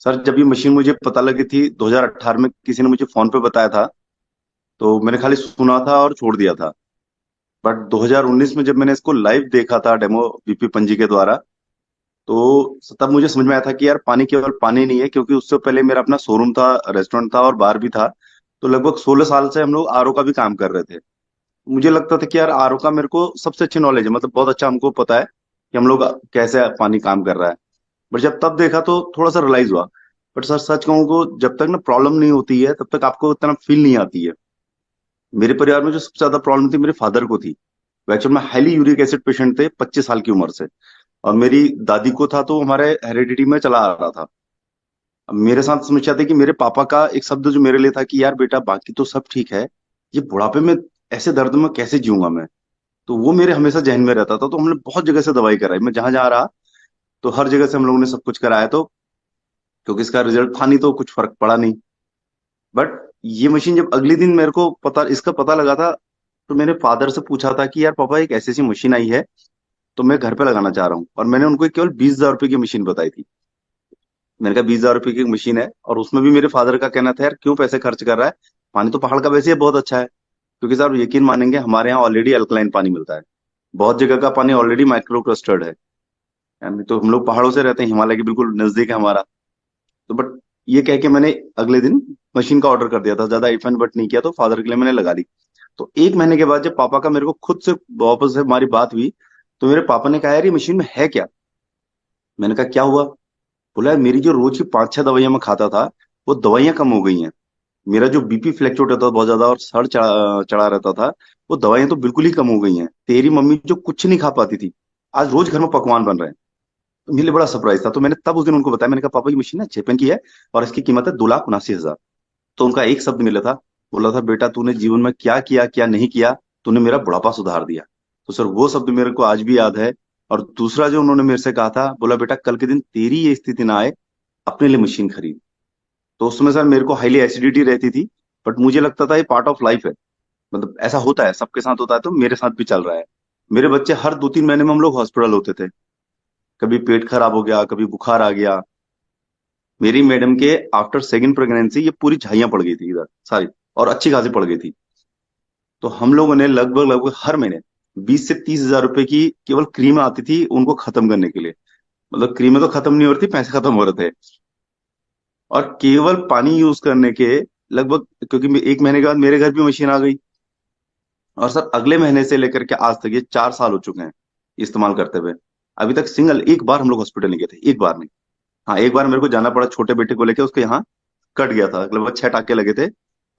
Sir जब ये machine मुझे पता लगी थी 2018 में, किसी ने मुझे फोन पे बताया था। तो मैंने खाली सुना था और छोड़ दिया था। बट 2019 में जब मैंने इसको लाइव देखा था, डेमो वीपी पंजी के द्वारा, तो तब मुझे समझ में आया था कि यार पानी केवल पानी नहीं है, क्योंकि उससे पहले मेरा अपना शोरूम था, रेस्टोरेंट था और बार भी था। तो लगभग 16 साल से हम लोग आरओ का भी काम कर रहे थे। मुझे लगता था कि यार आरओ का मेरे को सबसे अच्छी नॉलेज है, मतलब बहुत अच्छा हमको पता है कि हम लोग कैसे पानी काम कर रहा है। बट जब तब देखा तो थोड़ा सा रियलाइज हुआ। बट सर सच कहूँ को, जब तक ना प्रॉब्लम नहीं होती है तब तक आपको इतना फील नहीं आती है। मेरे परिवार में जो सबसे ज्यादा प्रॉब्लम थी मेरे फादर को थी। वो एक्चुअल में हाईली यूरिक एसिड पेशेंट थे, 25 साल की उम्र से। और मेरी दादी को था तो हमारे हेरिडिटी में चला आ रहा था। अब मेरे साथ समस्या थी कि मेरे पापा का एक शब्द जो मेरे लिए था कि यार बेटा बाकी तो सब ठीक है, ये बुढ़ापे में ऐसे दर्द में कैसे जीऊंगा मैं। तो वो मेरे हमेशा जहन में रहता था। तो हमने बहुत जगह से दवाई कराई, मैं जहां जहां रहा तो हर जगह से हम लोगों ने सब कुछ कराया। तो क्योंकि इसका रिजल्ट था नहीं तो कुछ फर्क पड़ा नहीं। बट ये मशीन जब अगले दिन मेरे को इसका पता लगा था, तो मैंने फादर से पूछा था कि यार पापा एक ऐसी ऐसी मशीन आई है, तो मैं घर पे लगाना चाह रहा हूँ। और मैंने उनको केवल 20,000 रुपए की मशीन बताई थी। मैंने कहा 20,000 रुपए की मशीन है, और उसमें भी मेरे फादर का कहना था यार क्यों पैसे खर्च कर रहा है, पानी तो पहाड़ का वैसे ही बहुत अच्छा है। क्योंकि सर यकीन मानेंगे, हमारे यहाँ ऑलरेडी अल्कलाइन पानी मिलता है। बहुत जगह का पानी ऑलरेडी माइक्रो क्लस्टर्ड है। यानी तो हम लोग पहाड़ों से रहते हैं, हिमालय के बिल्कुल नजदीक है हमारा। तो बट ये कह के मैंने अगले दिन मशीन का ऑर्डर कर दिया था, ज्यादा इफ एंड बट नहीं किया, तो फादर के लिए मैंने लगा दी। तो एक महीने के बाद जब पापा का मेरे को खुद से वापस से हमारी बात हुई, तो मेरे पापा ने कहा यार ये मशीन में है क्या। मैंने कहा क्या हुआ। बोला यार मेरी जो रोज की 5-6 दवाइयां मैं खाता था, वो दवाइयां कम हो गई हैं। मेरा जो बीपी फ्लैक्चुएट होता था बहुत ज्यादा और सर चढ़ा चढ़ा रहता था, वो दवाइयां तो बिल्कुल ही कम हो गई हैं। तेरी मम्मी जो कुछ नहीं खा पाती थी, आज रोज घर में पकवान बन रहे हैं। तो मेरे लिए बड़ा सरप्राइज था। तो मैंने तब उस दिन उनको बताया, मैंने कहा पापा ये मशीन है चेपन की है, और इसकी कीमत है 2,79,000। तो उनका एक शब्द मिला था, बोला था बेटा तूने जीवन में क्या किया क्या नहीं किया, तूने मेरा बुढ़ापा सुधार दिया। तो सर वो शब्द मेरे को आज भी याद है। और दूसरा जो उन्होंने मेरे से कहा था, बोला बेटा कल के दिन तेरी ये स्थिति ना आए, अपने लिए मशीन खरीद। तो उस समय सर मेरे को हाईली एसिडिटी रहती थी। बट मुझे लगता था ये पार्ट ऑफ लाइफ है, मतलब ऐसा होता है, सबके साथ होता है, तो मेरे साथ भी चल रहा है। मेरे बच्चे हर 2-3 महीने में हम लोग हॉस्पिटल होते थे। कभी पेट खराब हो गया, कभी बुखार आ गया। मेरी मैडम के आफ्टर सेकंड प्रेगनेंसी ये पूरी झाइयां पड़ गई थी इधर सारी, और अच्छी खासी पड़ गई थी। तो हम लोगों ने लगभग लगभग हर महीने 20 से 30 हजार रुपए की केवल क्रीम आती थी उनको खत्म करने के लिए। मतलब क्रीमें तो खत्म नहीं हो रही थी, पैसे खत्म हो रहे थे। और केवल पानी यूज करने के लगभग, क्योंकि एक महीने के बाद मेरे घर भी मशीन आ गई। और सर अगले महीने से लेकर के आज तक ये 4 साल हो चुके हैं इस्तेमाल करते हुए। अभी तक सिंगल एक बार हम लोग हॉस्पिटल नहीं गए थे, एक बार नहीं। हाँ एक बार मेरे को जाना पड़ा छोटे बेटे को लेके, उसके यहाँ कट गया था, लगभग 6 टाके लगे थे।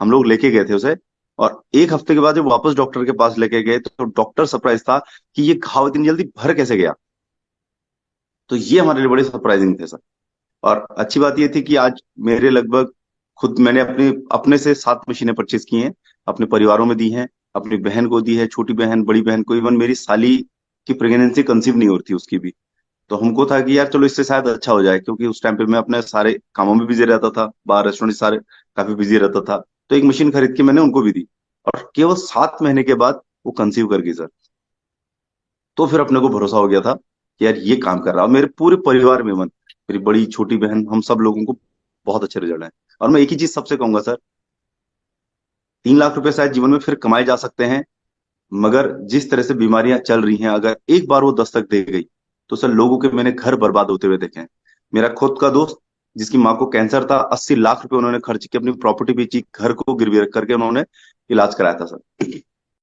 हम लोग लेके गए थे उसे। और एक हफ्ते के बाद जब वापस डॉक्टर के पास लेके गए तो डॉक्टर सरप्राइज था कि ये घाव इतनी जल्दी भर कैसे गया। तो ये हमारे लिए बड़े सरप्राइजिंग थे सर। और अच्छी बात ये थी कि आज मेरे लगभग खुद मैंने अपने अपने से 7 मशीनें परचेज की हैं, अपने परिवारों में दी हैं। अपनी बहन को दी है, छोटी बहन, बड़ी बहन को, इवन मेरी साली की प्रेगनेंसी कंसीव नहीं हो रही थी उसकी भी। तो हमको था कि यार चलो इससे शायद अच्छा हो जाए, क्योंकि उस टाइम पे मैं अपने सारे कामों में बिजी रहता था, बाहर रेस्टोरेंट सारे काफी बिजी रहता था। तो एक मशीन खरीद के मैंने उनको भी दी। और केवल 7 महीने के बाद वो कंसीव कर गई सर। तो फिर अपने को भरोसा हो गया था कि यार ये काम कर रहा है। और मेरे पूरे परिवार में मन, मेरी बड़ी छोटी बहन, हम सब लोगों को बहुत अच्छे रिजल्ट है। और मैं एक ही चीज सबसे कहूंगा सर, 3 लाख रुपए शायद जीवन में फिर कमाए जा सकते हैं, मगर जिस तरह से बीमारियां चल रही हैं, अगर एक बार वो दस्तक दे गई, तो सर लोगों के मैंने घर बर्बाद होते हुए देखे हैं। मेरा खुद का दोस्त, जिसकी माँ को कैंसर था, 80 लाख रुपए उन्होंने खर्च किए, अपनी प्रॉपर्टी बेची, घर को गिरवी रख करके उन्होंने इलाज कराया था सर।